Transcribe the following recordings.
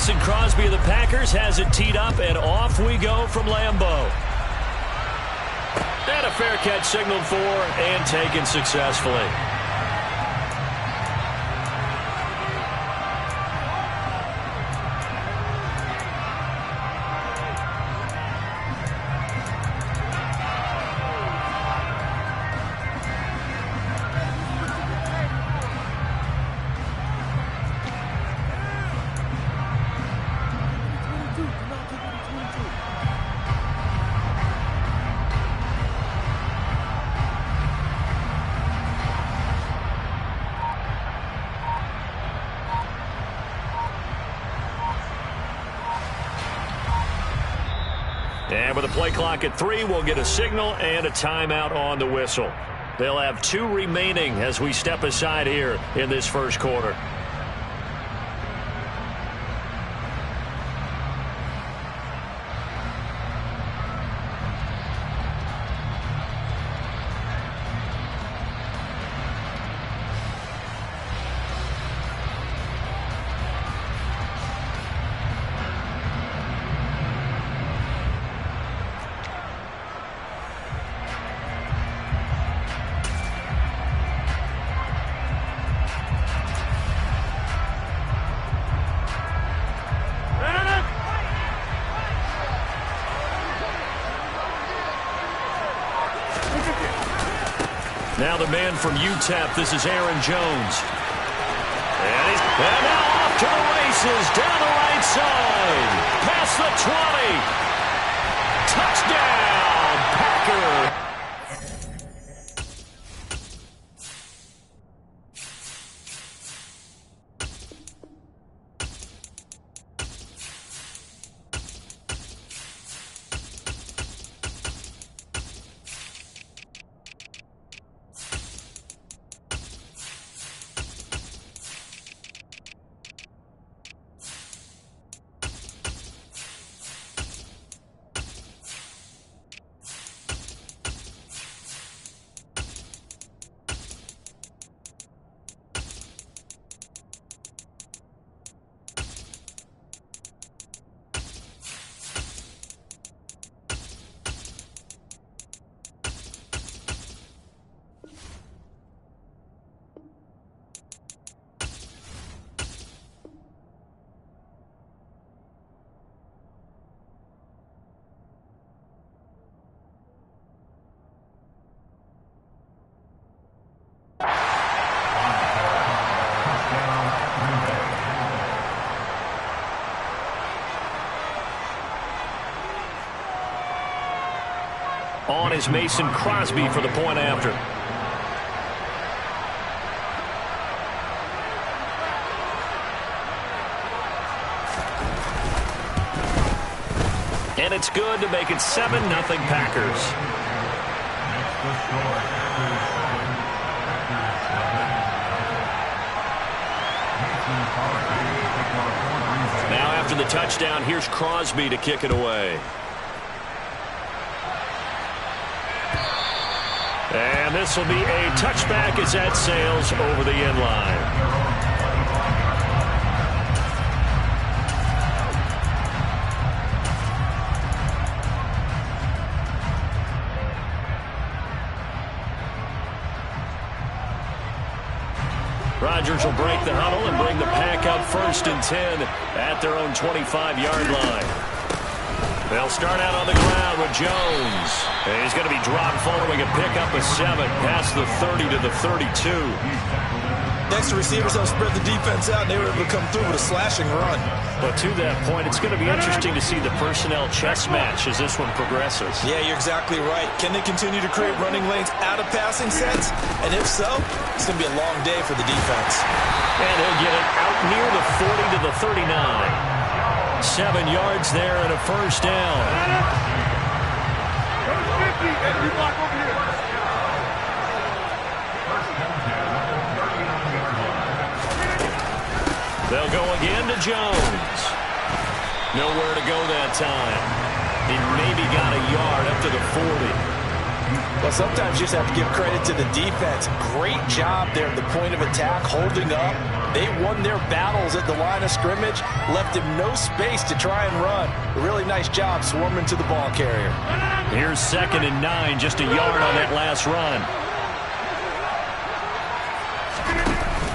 Mason Crosby of the Packers has it teed up, and off we go from Lambeau. And a fair catch signaled for and taken successfully. And with the play clock at 3, we'll get a signal and a timeout on the whistle. They'll have 2 remaining as we step aside here in this first quarter. Now the man from UTEP, this is Aaron Jones. And now off to the races, down the right side. Past the 20. Touchdown, Packer. On is Mason Crosby for the point after. And it's good to make it 7-0 Packers. Now after the touchdown, here's Crosby to kick it away. And this will be a touchback as that sails over the end line. Rodgers will break the huddle and bring the Pack up 1st and 10 at their own 25-yard line. They'll start out on the ground with Jones. And he's going to be dropped following a pickup of 7 past the 30 to the 32. Next, the receivers have spread the defense out, and they were able to come through with a slashing run. But to that point, it's going to be interesting to see the personnel chess match as this one progresses. Yeah, you're exactly right. Can they continue to create running lanes out of passing sets? And if so, it's going to be a long day for the defense. And he'll get it out near the 40 to the 39. 7 yards there and a first down. They'll go again to Jones. Nowhere to go that time. He maybe got a yard up to the 40. Well, sometimes you just have to give credit to the defense. Great job there at the point of attack, holding up, They won their battles at the line of scrimmage, left him no space to try and run. A really nice job swarming to the ball carrier. Here's 2nd and 9, just a yard on that last run.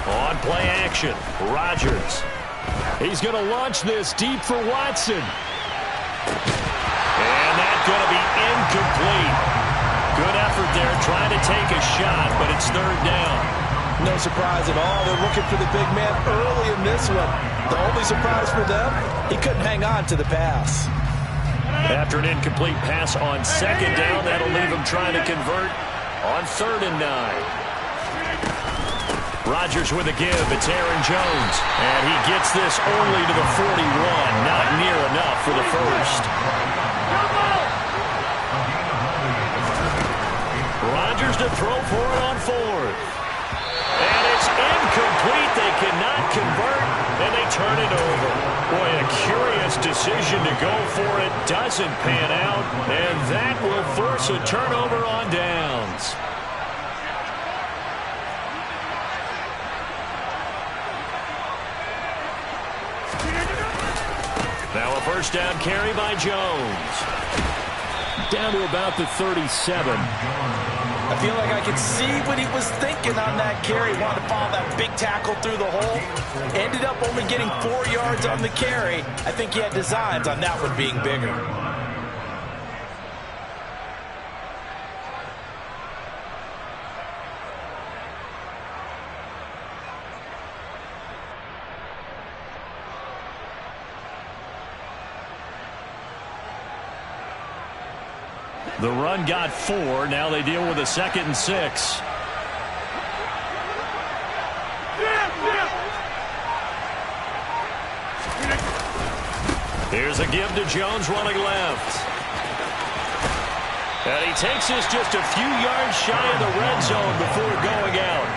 On play action, Rodgers. He's going to launch this deep for Watson. And that's going to be incomplete. Good effort there trying to take a shot, but it's 3rd down. No surprise at all. They're looking for the big man early in this one. The only surprise for them, he couldn't hang on to the pass. After an incomplete pass on 2nd down, that'll leave him trying to convert on 3rd and 9. Rodgers with a give. It's Aaron Jones. And he gets this only to the 41. Not near enough for the first. Rodgers to throw for it on 4th. And it's incomplete. They cannot convert, and they turn it over. Boy, a curious decision to go for it. Doesn't pan out, and that will force a turnover on downs. Now a 1st down carry by Jones. Down to about the 37. I feel like I could see what he was thinking on that carry. Wanted to follow that big tackle through the hole. Ended up only getting 4 yards on the carry. I think he had designs on that one being bigger. The run got 4. Now they deal with a 2nd and 6. Here's a give to Jones running left. And he takes this just a few yards shy of the red zone before going out.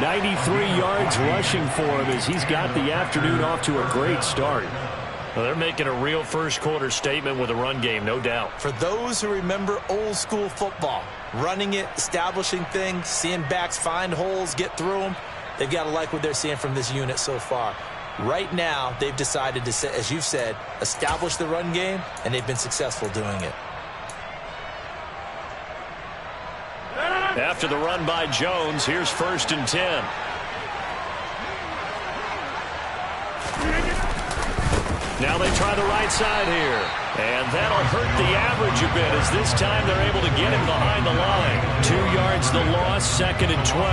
93 yards rushing for him as he's got the afternoon off to a great start. Well, they're making a real first-quarter statement with a run game, no doubt. For those who remember old-school football, running it, establishing things, seeing backs find holes, get through them, they've got to like what they're seeing from this unit so far. Right now, they've decided to, as you've said, establish the run game, and they've been successful doing it. After the run by Jones, here's 1st and 10. Now they try the right side here. And that'll hurt the average a bit as this time they're able to get him behind the line. 2 yards the loss, 2nd and 12.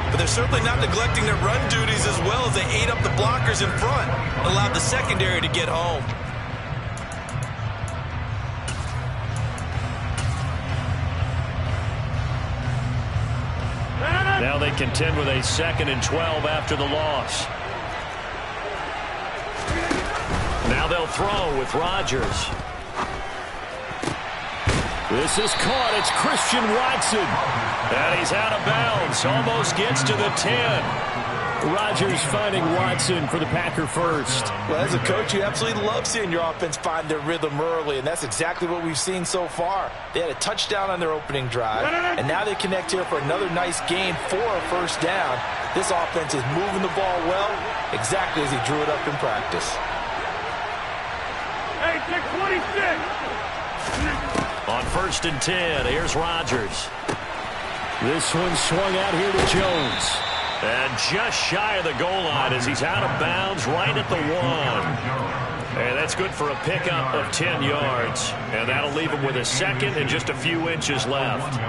But they're certainly not neglecting their run duties as well as they ate up the blockers in front. Allowed the secondary to get home. Now they contend with a 2nd and 12 after the loss. Now they'll throw with Rodgers. This is caught. It's Christian Watson. And he's out of bounds. Almost gets to the 10. Rodgers finding Watson for the Packer first. Well, as a coach, you absolutely love seeing your offense find their rhythm early, and that's exactly what we've seen so far. They had a touchdown on their opening drive, and now they connect here for another nice gain for a 1st down. This offense is moving the ball well, exactly as he drew it up in practice. Hey, take 26. On 1st and 10, here's Rodgers. This one swung out here to Jones. And just shy of the goal line as he's out of bounds right at the 1. And that's good for a pickup of 10 yards. And that'll leave him with a 2nd and just a few inches left.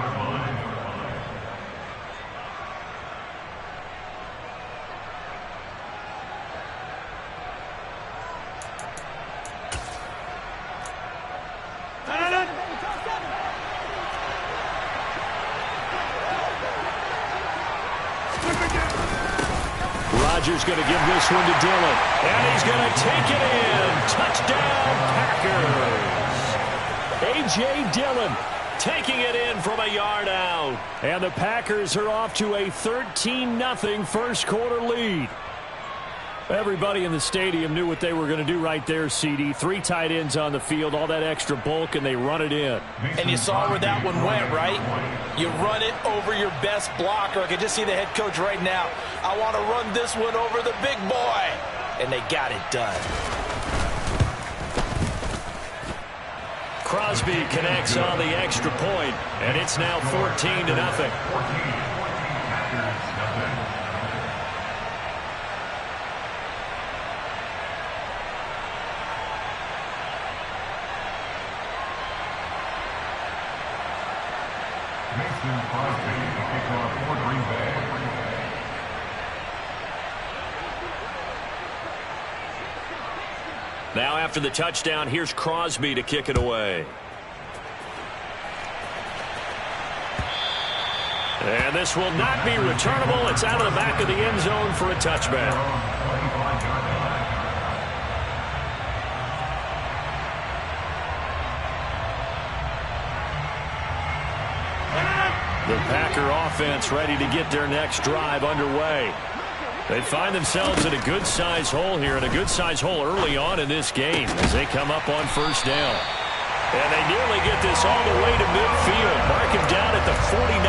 Rodgers going to give this one to Dillon. And he's going to take it in. Touchdown, Packers. A.J. Dillon taking it in from a yard out. And the Packers are off to a 13-0 first quarter lead. Everybody in the stadium knew what they were going to do right there, CD. 3 tight ends on the field, all that extra bulk, and they run it in. And you saw where that one went, right? You run it over your best blocker. I can just see the head coach right now. I want to run this one over the big boy. And they got it done. Crosby connects on the extra point, and it's now 14-0. Now after the touchdown, here's Crosby to kick it away. And this will not be returnable. It's out of the back of the end zone for a touchback. The Packer offense ready to get their next drive underway. They find themselves in a good-sized hole here, and a good-sized hole early on in this game as they come up on first down. And they nearly get this all the way to midfield. Mark him down at the 49.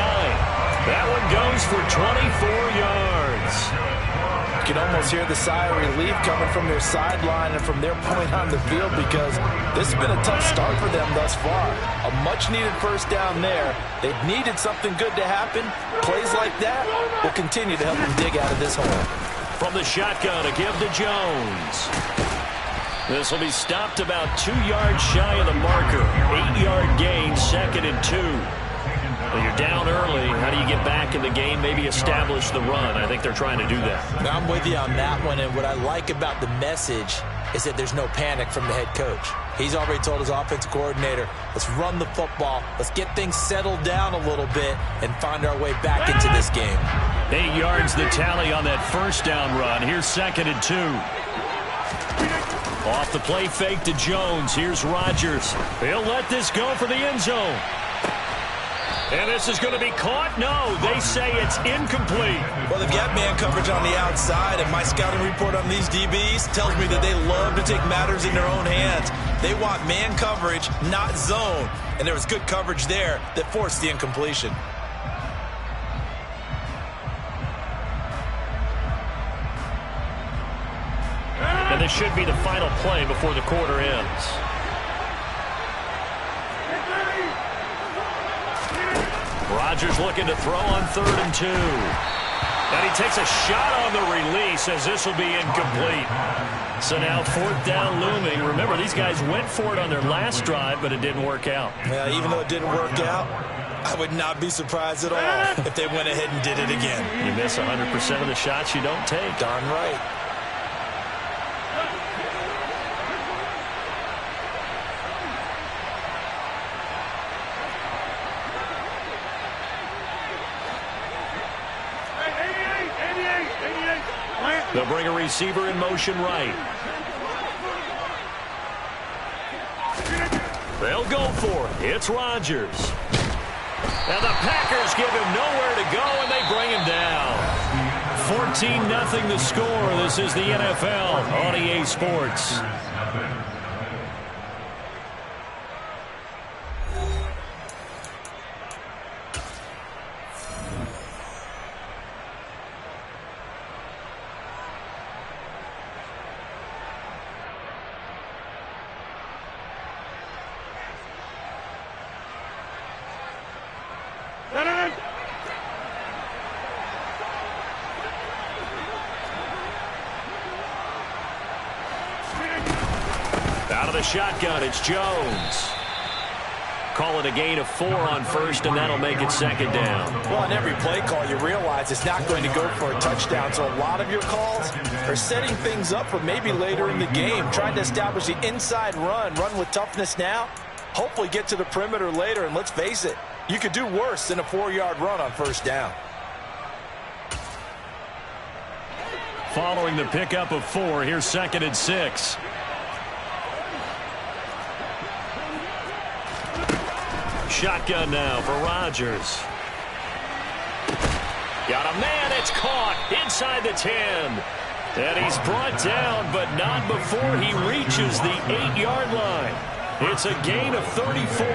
That one goes for 24 yards. You can almost hear the sigh of relief coming from their sideline and from their point on the field, because this has been a tough start for them thus far. A much-needed first down there. They've needed something good to happen. Plays like that will continue to help them dig out of this hole. From the shotgun, a give to Jones. This will be stopped about 2 yards shy of the marker. 8-yard gain, 2nd and 2. Well, you're down early. How do you get back in the game? Maybe establish the run. I think they're trying to do that. Now, I'm with you on that one, and what I like about the message is that there's no panic from the head coach. He's already told his offensive coordinator, let's run the football, let's get things settled down a little bit and find our way back into this game. 8 yards the tally on that first down run. Here's 2nd and 2. Off the play fake to Jones. Here's Rodgers. He'll let this go for the end zone. And this is going to be caught? No, they say it's incomplete. Well, they've got man coverage on the outside, and my scouting report on these DBs tells me that they love to take matters in their own hands. They want man coverage, not zone. And there was good coverage there that forced the incompletion. And this should be the final play before the quarter ends. Rodgers looking to throw on 3rd and 2. And he takes a shot on the release as this will be incomplete. So now 4th down looming. Remember, these guys went for it on their last drive, but it didn't work out. Yeah, even though it didn't work out, I would not be surprised at all if they went ahead and did it again. You miss 100% of the shots you don't take. Darn right. They'll bring a receiver in motion right. They'll go for it. It's Rodgers. And the Packers give him nowhere to go, and they bring him down. 14-0 the score. This is the NFL on EA Sports. Out of the shotgun, it's Jones. Call it a gain of 4 on first, and that'll make it 2nd down. Well, on every play call, you realize it's not going to go for a touchdown. So a lot of your calls are setting things up for maybe later in the game, trying to establish the inside run with toughness now, hopefully get to the perimeter later. And let's face it, you could do worse than a 4-yard run on first down. Following the pickup of 4, here's 2nd and 6. Shotgun now for Rodgers. Got a man, it's caught inside the 10. And he's brought down, but not before he reaches the 8-yard line. It's a gain of 34.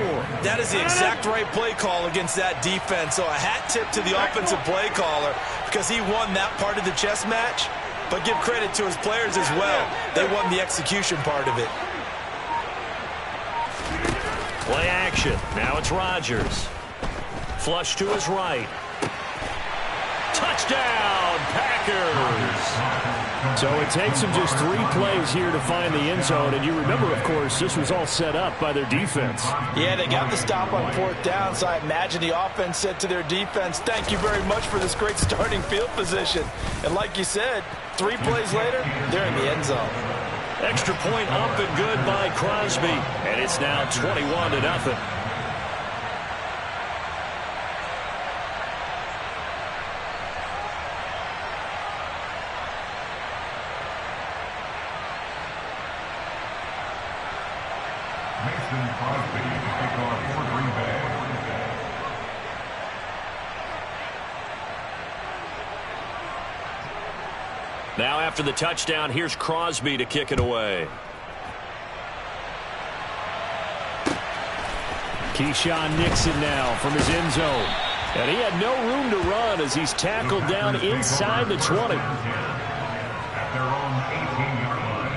That is the exact right play call against that defense. So a hat tip to the offensive play caller because he won that part of the chess match. But give credit to his players as well. They won the execution part of it. Play action. Now it's Rodgers. Flush to his right. Touchdown, Packers. So it takes them just 3 plays here to find the end zone. And you remember, of course, this was all set up by their defense. Yeah, they got the stop on 4th down, so I imagine the offense said to their defense, thank you very much for this great starting field position. And like you said, 3 plays later, they're in the end zone. Extra point up and good by Crosby. And it's now 21-0. Now after the touchdown, here's Crosby to kick it away. Keyshawn Nixon now from his end zone. And he had no room to run as he's tackled down inside the 20. At their own 18-yard line.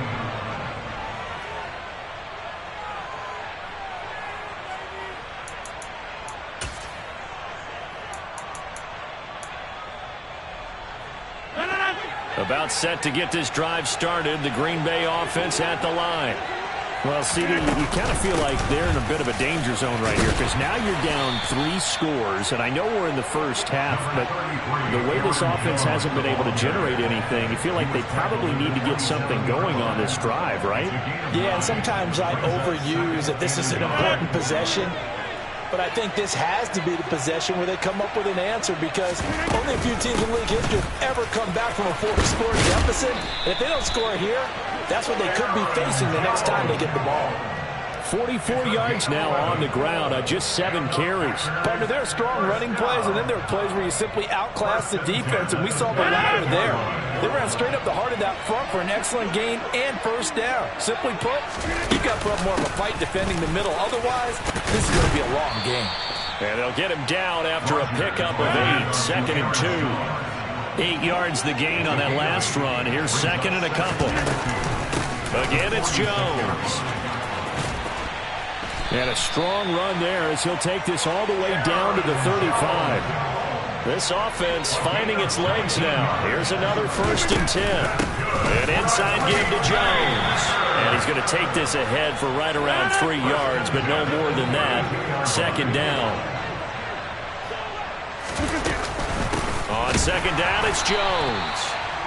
About set to get this drive started. The Green Bay offense at the line. Well, CD, you kind of feel like they're in a bit of a danger zone right here because now you're down 3 scores, and I know we're in the first half, but the way this offense hasn't been able to generate anything, you feel like they probably need to get something going on this drive, right? Yeah, and sometimes I overuse that this is an important possession. But I think this has to be the possession where they come up with an answer because only a few teams in league history have ever come back from a 4-score deficit. And if they don't score here, that's what they could be facing the next time they get the ball. 44 yards now on the ground on just 7 carries. Partner, there are strong running plays, and then there are plays where you simply outclass the defense, and we saw the latter there. They ran straight up the heart of that front for an excellent gain and first down. Simply put, you've got to put up more of a fight defending the middle. Otherwise, this is going to be a long game. And they'll get him down after a pickup of 8, 2nd and 2. 8 yards the gain on that last run. Here's 2nd and a couple. Again, it's Jones. And a strong run there as he'll take this all the way down to the 35. This offense finding its legs now. Here's another 1st and 10. An inside give to Jones. And he's going to take this ahead for right around 3 yards, but no more than that. 2nd down. On 2nd down, it's Jones.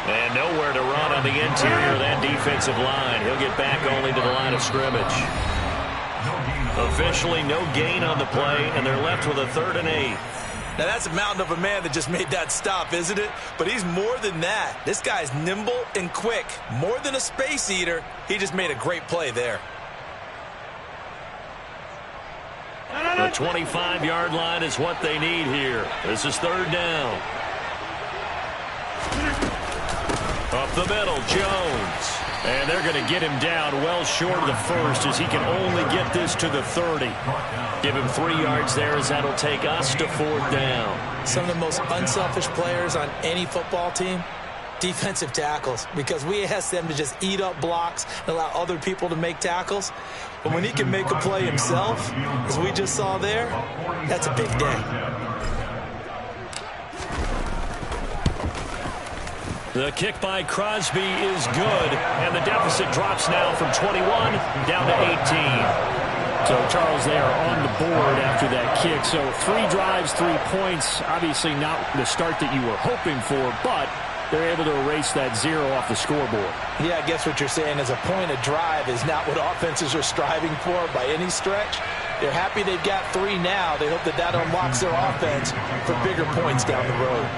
And nowhere to run on the interior of that defensive line. He'll get back only to the line of scrimmage. Officially no gain on the play, and they're left with a 3rd and 8. Now, that's a mountain of a man that just made that stop, isn't it? But he's more than that. This guy's nimble and quick. More than a space eater, he just made a great play there. The 25-yard line is what they need here. This is 3rd down. Up the middle, Jones. And they're going to get him down well short of the 1st as he can only get this to the 30. Give him 3 yards there as that'll take us to 4th down. Some of the most unselfish players on any football team, defensive tackles, because we ask them to just eat up blocks and allow other people to make tackles. But when he can make a play himself, as we just saw there, that's a big day. The kick by Crosby is good, and the deficit drops now from 21 down to 18. So, Charles, they are on the board after that kick. So 3 drives, 3 points. Obviously not the start that you were hoping for, but they're able to erase that 0 off the scoreboard. Yeah, I guess what you're saying is a point of drive is not what offenses are striving for by any stretch. They're happy they've got 3 now. They hope that that unlocks their offense for bigger points down the road.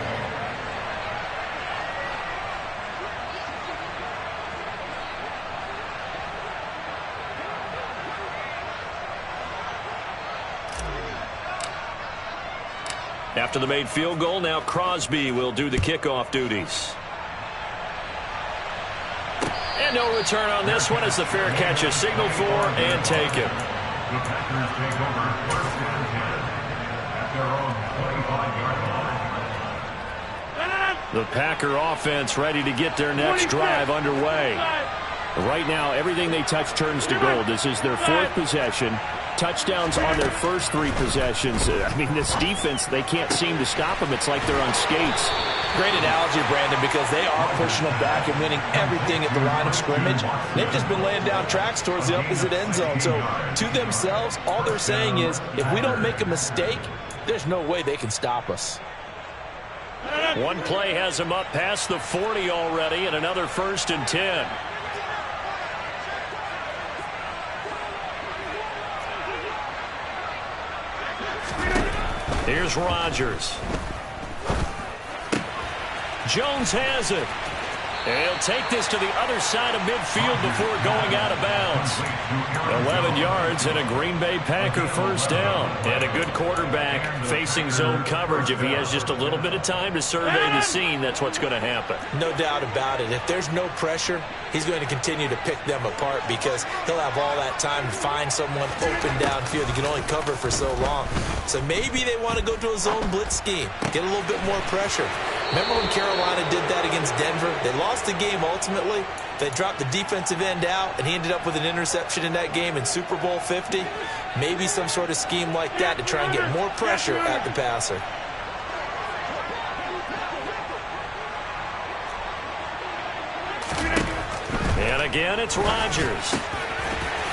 After the made field goal, now Crosby will do the kickoff duties. And no return on this one as the fair catch is signaled for and taken. The Packers take over 1st and 10 at their own 25-yard line. The Packer offense ready to get their next drive underway. Right now, everything they touch turns to gold. This is their 4th possession. Touchdowns on their first 3 possessions. I mean, this defense, they can't seem to stop them. It's like they're on skates. Great analogy, Brandon, because they are pushing them back and winning everything at the line of scrimmage. They've just been laying down tracks towards the opposite end zone. So, to themselves, all they're saying is, if we don't make a mistake, there's no way they can stop us. One play has them up past the 40 already, and another 1st and 10. Here's Rodgers. Jones has it. He'll take this to the other side of midfield before going out of bounds. 11 yards and a Green Bay Packer 1st down. And a good quarterback facing zone coverage. If he has just a little bit of time to survey the scene, that's what's going to happen. No doubt about it. If there's no pressure, he's going to continue to pick them apart because he'll have all that time to find someone open downfield. He can only cover for so long. So maybe they want to go to a zone blitz scheme, get a little bit more pressure. Remember when Carolina did that against Denver? They lost the game ultimately. They dropped the defensive end out, and he ended up with an interception in that game in Super Bowl 50. Maybe some sort of scheme like that to try and get more pressure at the passer. And again, it's Rodgers.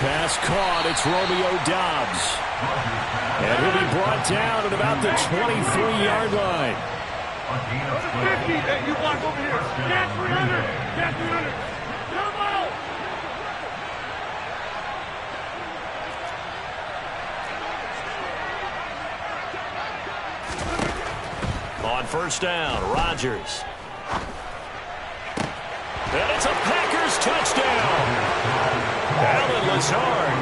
Pass caught. It's Romeo Doubs. And he'll be brought down at about the 23-yard line. 50. Hey, you block over here. Get 300. Get 300. Come on. On 1st down, Rodgers. And it's a Packers touchdown. Alan Lazard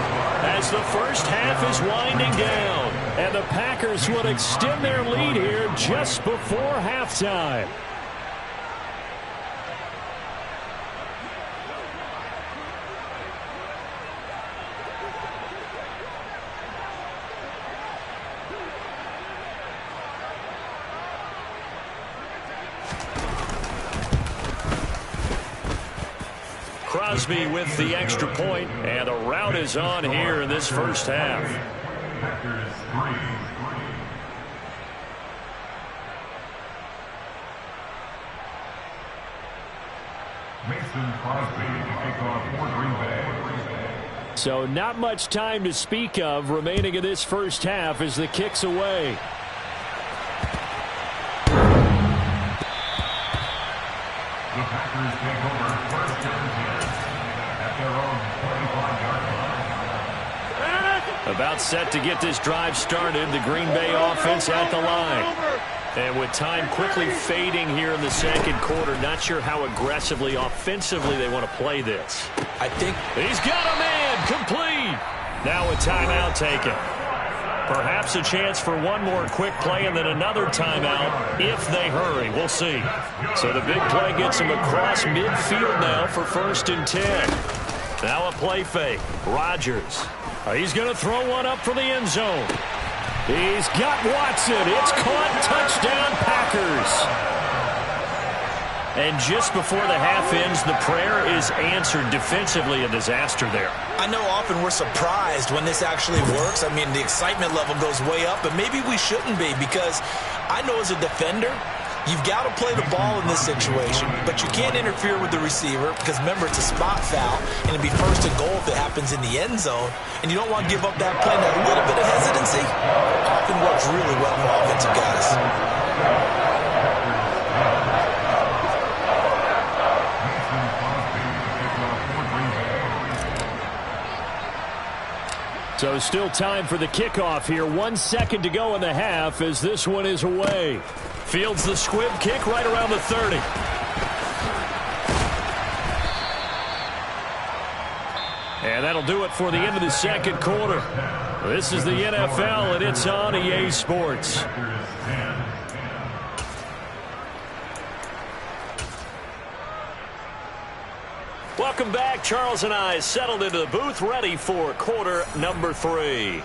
as the first half is winding down. And the Packers would extend their lead here just before halftime. Crosby with the extra point, and a rout is on here in this first half. Packers 3. Mason Crosby to kick off for Green Bay. So not much time to speak of remaining in this first half as the kick's away. The Packers take over 1st and 10 at their own 25-yard line. About set to get this drive started, the Green Bay offense at the line. And with time quickly fading here in the second quarter, not sure how aggressively, offensively they want to play this. I think He's got a man, complete. Now a timeout taken. Perhaps a chance for one more quick play and then another timeout if they hurry. We'll see. So the big play gets him across midfield now for 1st and 10. Now a play fake. Rodgers. He's going to throw one up for the end zone. He's got Watson. It's caught. Touchdown, Packers. And just before the half ends, the prayer is answered. Defensively, a disaster there. I know often we're surprised when this actually works. I mean, the excitement level goes way up, but maybe we shouldn't be because I know as a defender, you've got to play the ball in this situation, but you can't interfere with the receiver because, remember, it's a spot foul, and it'd be 1st and goal if it happens in the end zone, and you don't want to give up that play. Now, a little bit of hesitancy often works really well for offensive guys. So still time for the kickoff here. 1 second to go in the half as this one is away. Fields the squib kick right around the 30. And that'll do it for the end of the second quarter. This is the NFL, and it's on EA Sports. Welcome back. Charles and I settled into the booth, ready for quarter number 3.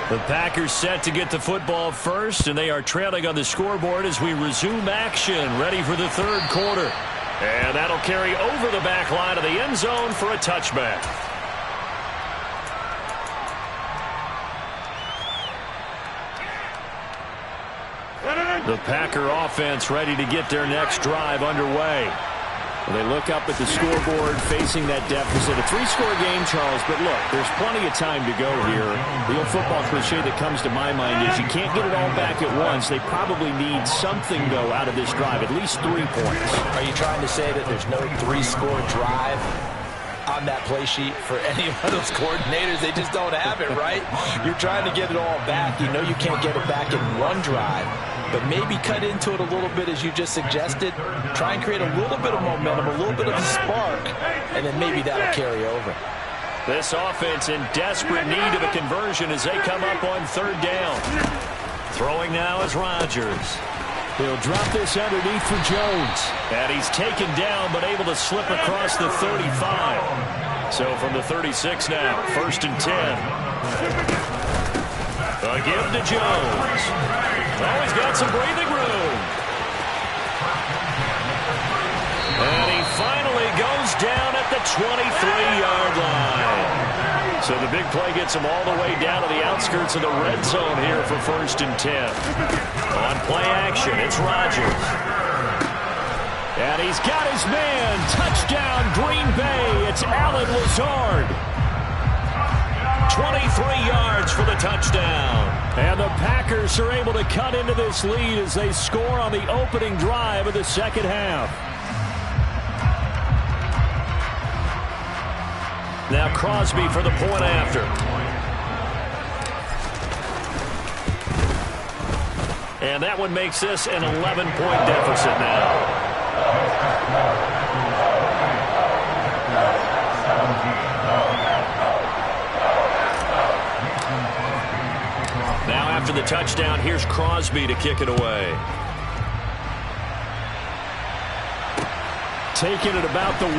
The Packers set to get the football first, and they are trailing on the scoreboard as we resume action, ready for the third quarter. And that'll carry over the back line of the end zone for a touchback. The Packer offense ready to get their next drive underway. Well, they look up at the scoreboard facing that deficit. A 3-score game, Charles, but look, there's plenty of time to go here. The old football cliche that comes to my mind is you can't get it all back at once. They probably need something, though, out of this drive, at least 3 points. Are you trying to say that there's no 3-score drive on that play sheet for any of those coordinators? They just don't have it, right? You're trying to get it all back. You know you can't get it back in one drive. But maybe cut into it a little bit as you just suggested. Try and create a little bit of momentum, a little bit of a spark, and then maybe that'll carry over. This offense in desperate need of a conversion as they come up on third down. Throwing now is Rodgers. He'll drop this underneath for Jones. And he's taken down but able to slip across the 35. So from the 36 now, 1st and 10. A give to Jones. Oh, he's got some breathing room. And he finally goes down at the 23-yard line. So the big play gets him all the way down to the outskirts of the red zone here for 1st and 10. On play action, it's Rodgers. And he's got his man. Touchdown, Green Bay. It's Allen Lazard. 23 yards for the touchdown. And the Packers are able to cut into this lead as they score on the opening drive of the second half. Now Crosby for the point after. And that one makes this an 11-point deficit now. Now after the touchdown, here's Crosby to kick it away. Taken at about the 1.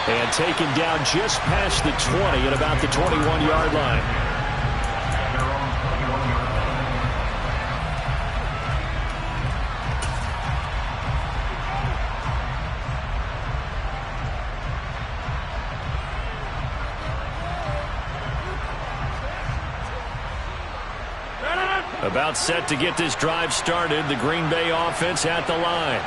And taken down just past the 20 at about the 21-yard line. About set to get this drive started. The Green Bay offense at the line.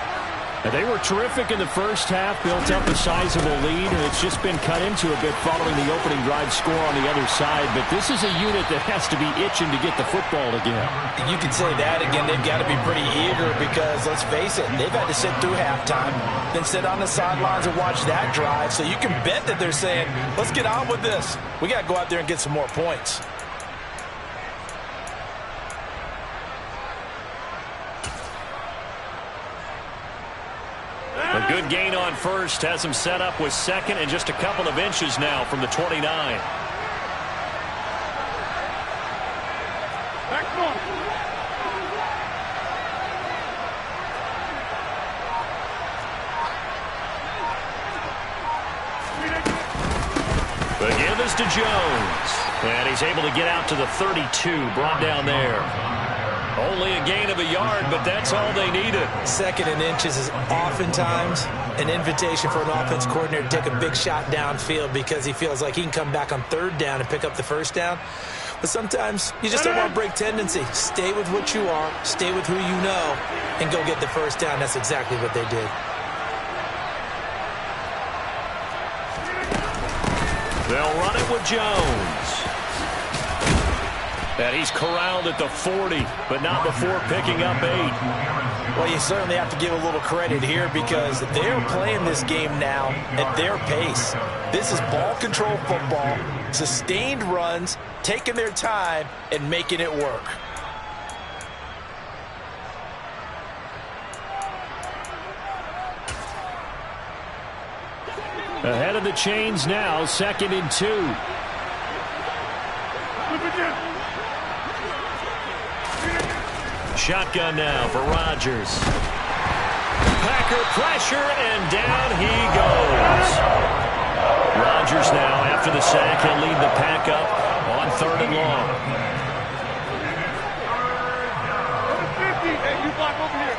They were terrific in the first half, built up a sizable lead, and it's just been cut into a bit following the opening drive score on the other side. But this is a unit that has to be itching to get the football again. You can say that again. They've got to be pretty eager because, let's face it, they've had to sit through halftime, then sit on the sidelines and watch that drive. So you can bet that they're saying, let's get on with this. We got to go out there and get some more points. A good gain on first has him set up with second and just a couple of inches now from the 29. The give is to Jones. And he's able to get out to the 32, brought down there. Only a gain of a yard, but that's all they needed. Second and inches is oftentimes an invitation for an offense coordinator to take a big shot downfield because he feels like he can come back on third down and pick up the first down. But sometimes you just don't want to break tendency. Stay with what you are, stay with who you know, and go get the first down. That's exactly what they did. They'll run it with Jones. And he's corralled at the 40, but not before picking up 8. Well, you certainly have to give a little credit here because they're playing this game now at their pace. This is ball control football, sustained runs, taking their time, and making it work. Ahead of the chains now, 2nd and 2. shotgun now for Rodgers. Packer pressure, and down he goes. Rodgers now, after the sack, he'll lead the pack up on 3rd and long. 50. Hey, you block over here.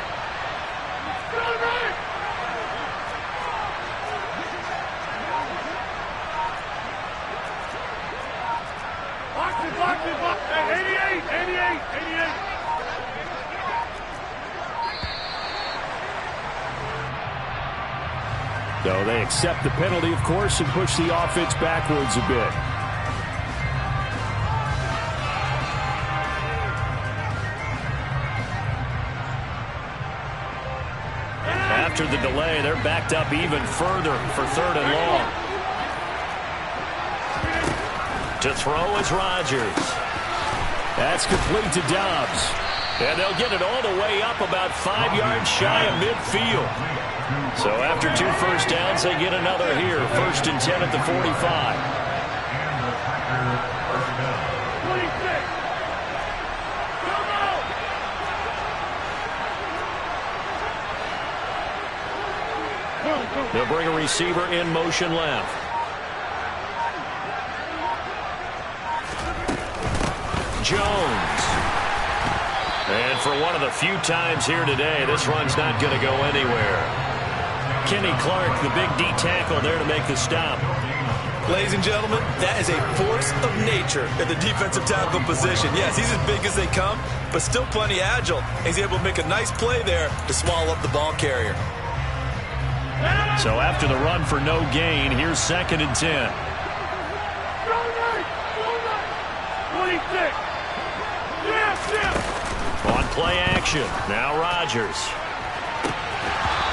Box it. Hey, 88. So they accept the penalty, of course, and push the offense backwards a bit. After the delay, they're backed up even further for 3rd and long. To throw is Rodgers. That's complete to Dobbs. And they'll get it all the way up about 5 yards shy of midfield. So after 2 first downs, they get another here. 1st and 10 at the 45. They'll bring a receiver in motion left. Jones. And for one of the few times here today, this run's not going to go anywhere. Kenny Clark, the big D tackle there to make the stop. Ladies and gentlemen, that is a force of nature at the defensive tackle position. Yes, he's as big as they come, but still plenty agile. He's able to make a nice play there to swallow up the ball carrier. So after the run for no gain, here's 2nd and 10. 26. On play action, now Rodgers.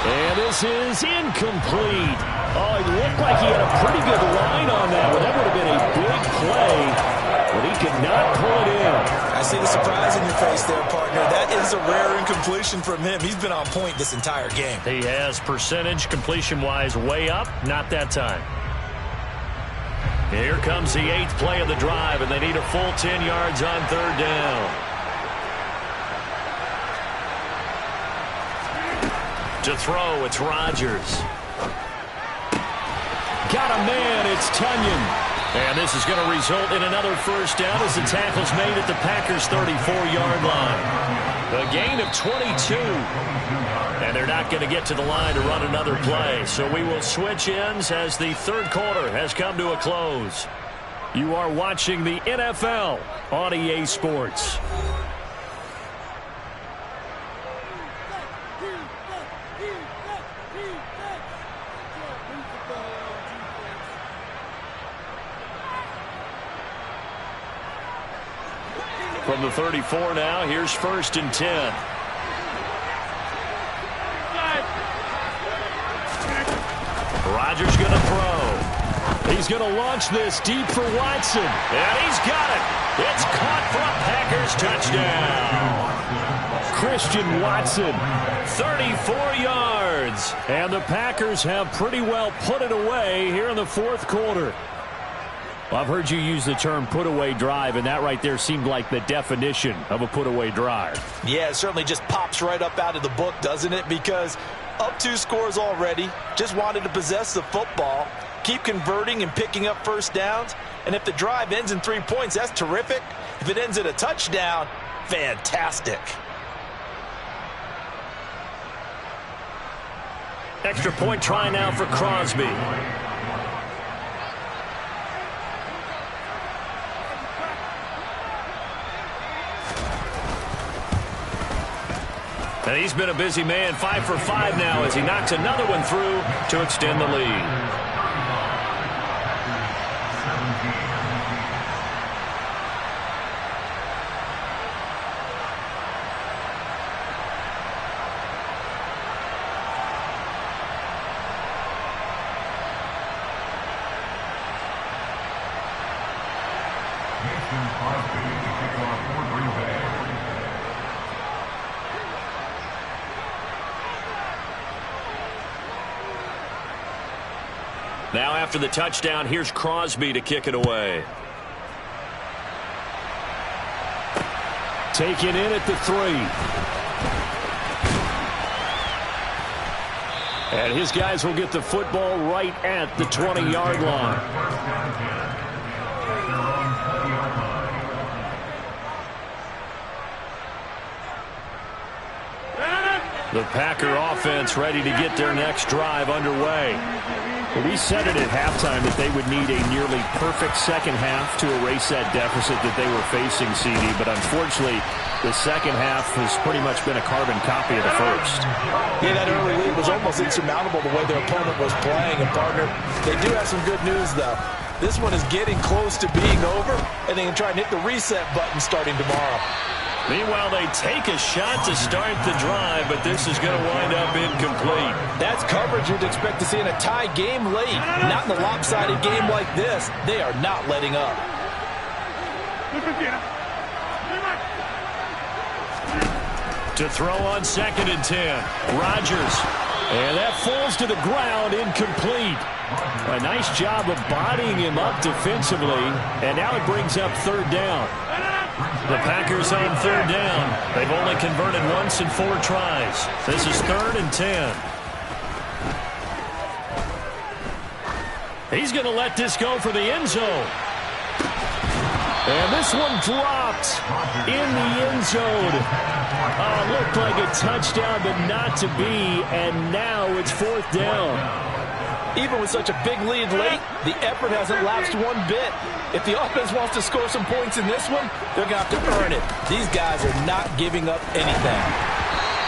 And this is incomplete. Oh, it looked like he had a pretty good line on that, but that would have been a big play, but he could not pull it in. I see the surprise in your face there, partner. That is a rare incompletion from him. He's been on point this entire game. He has percentage completion-wise way up, not that time. Here comes the 8th play of the drive, and they need a full 10 yards on 3rd down. To throw, it's Rodgers. Got a man, it's Tunyon. And this is going to result in another first down as the tackle's made at the Packers' 34-yard line. A gain of 22. And they're not going to get to the line to run another play. So we will switch ends as the 3rd quarter has come to a close. You are watching the NFL on EA Sports. From the 34 now, here's 1st and 10. Rodgers going to throw. He's going to launch this deep for Watson. And he's got it. It's caught for a Packers touchdown. Christian Watson. 34 yards. And the Packers have pretty well put it away here in the 4th quarter. Well, I've heard you use the term put-away drive, and that right there seemed like the definition of a put-away drive. Yeah, it certainly just pops right up out of the book, doesn't it? Because up 2 scores already, just wanted to possess the football, keep converting and picking up first downs. And if the drive ends in 3 points, that's terrific. If it ends in a touchdown, fantastic. Extra point try now for Crosby. And he's been a busy man, 5 for 5 now as he knocks another one through to extend the lead. Now after the touchdown, here's Crosby to kick it away. Taken in at the 3. And his guys will get the football right at the 20-yard line. The Packer offense ready to get their next drive underway. We said it at halftime that they would need a nearly perfect second half to erase that deficit that they were facing, CD. But unfortunately, the second half has pretty much been a carbon copy of the first. Yeah, that early lead was almost insurmountable the way their opponent was playing. And, partner, they do have some good news, though. This one is getting close to being over, and they can try and hit the reset button starting tomorrow. Meanwhile, they take a shot to start the drive, but this is going to wind up incomplete. That's coverage you'd expect to see in a tie game late. Not in a lopsided game like this. They are not letting up. To throw on 2nd and 10. Rodgers. And that falls to the ground, incomplete. A nice job of bodying him up defensively, and now it brings up 3rd down. The Packers on 3rd down. They've only converted once in 4 tries. This is 3rd and 10. He's going to let this go for the end zone. And this one dropped in the end zone. Looked like a touchdown, but not to be. And now it's 4th down. Even with such a big lead late, the effort hasn't lapsed one bit. If the offense wants to score some points in this one, they're going to have to earn it. These guys are not giving up anything.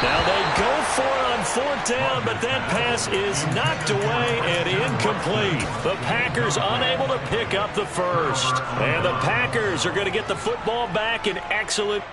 Now they go for it on 4th down, but that pass is knocked away and incomplete. The Packers unable to pick up the first. And the Packers are going to get the football back in excellent